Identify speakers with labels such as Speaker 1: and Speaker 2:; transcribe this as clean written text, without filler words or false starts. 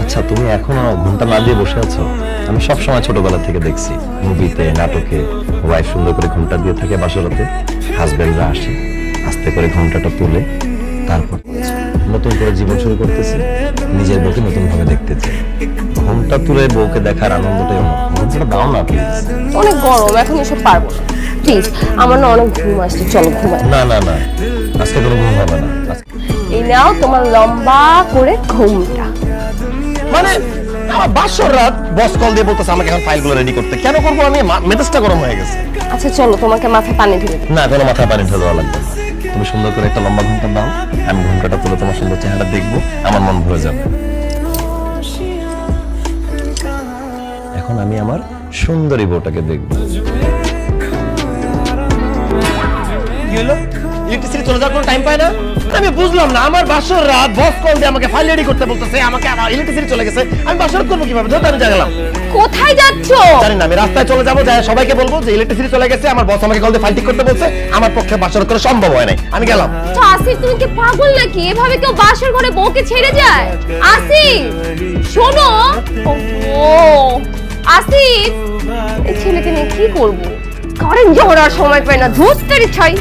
Speaker 1: আচ্ছা তুমি এখনো ঘন্টা না দিয়ে বসে আছো? আমি সব সময় ছোটবেলা থেকে দেখছি মুভিতে নাটকে ওয়াইফ সুন্দর করে ঘন্টা দিয়ে থাকে বাসরাতে, হাজবেন্ডরা আসে আস্তে করে ঘন্টাটা তুলে তারপর নতুন করে জীবন শুরু করতেছে, নিজের বউকে নতুন ভাবে দেখতেছে। ঘন্টা তুলে বউকে দেখার আনন্দটাই অন্য। ঘন্টাটা দাও না প্লিজ।
Speaker 2: অনেক গরম, এখন এসব পারবো না। প্লিজ, আমার না অনেক ঘুম আসছে, চলো ঘুমাই।
Speaker 1: না না না, আজকে কোনো ঘুম হবে না।
Speaker 2: এই নাও তোমার লম্বা করে ঘুমটা।
Speaker 1: মানে আমার বাসর রাত বস কল দিয়ে বলতেছে আমাকে এখন ফাইলগুলো রেডি করতে। কেন করবো আমি? মেজাজটা গরম হয়ে গেছে।
Speaker 2: আচ্ছা চলো, তোমাকে মাথায় পানি ঢেলে দিই।
Speaker 1: না, কোনো মাথায় পানি ঢেলে দেওয়া লাগবে না। তুমি সুন্দর করে একটা লম্বা ঘন্টা দাও, আমি ঘন্টাটা তুলে তোমার সুন্দর চেহারা দেখবো, আমার মন ভরে যাবে। এখন আমি আমার সুন্দরী বউটাকে দেখবো। কি হলো? ইলেকট্রিসিটি চলে যাওয়ার কোনো টাইম পায় না? আমি বুঝলাম না, আমার বাসর রাত বস কল দিয়ে আমাকে ফাইল রেডি করতে বলতেছে, আমাকে আবার ইলেকট্রিসিটি চলে গেছে, আমি বাসর করবো কিভাবে? ধরতে আমি গেলাম।
Speaker 2: কোথায় যাচ্ছো?
Speaker 1: জানি না, আমি রাস্তায় চলে যাবো, যাই সবাইকে বলবো যে ইলেকট্রিসিটি চলে গেছে, আমার বস আমাকে কল দিয়ে ফাইল ঠিক করতে বলছে, আমার পক্ষে বাসর করা সম্ভব হয় নাই, আমি গেলাম।
Speaker 2: তো আসিফ, তুমি কি পাগল নাকি? এভাবে কেউ বাসর ঘরে বউকে ছেড়ে যায়? আসিফ শোনো। ও আসিফ, এই ছেলেকে নিয়ে কি করবো? কারেন্ট যাওয়ার আর সময় পায় না, ধুসটারি ছাই।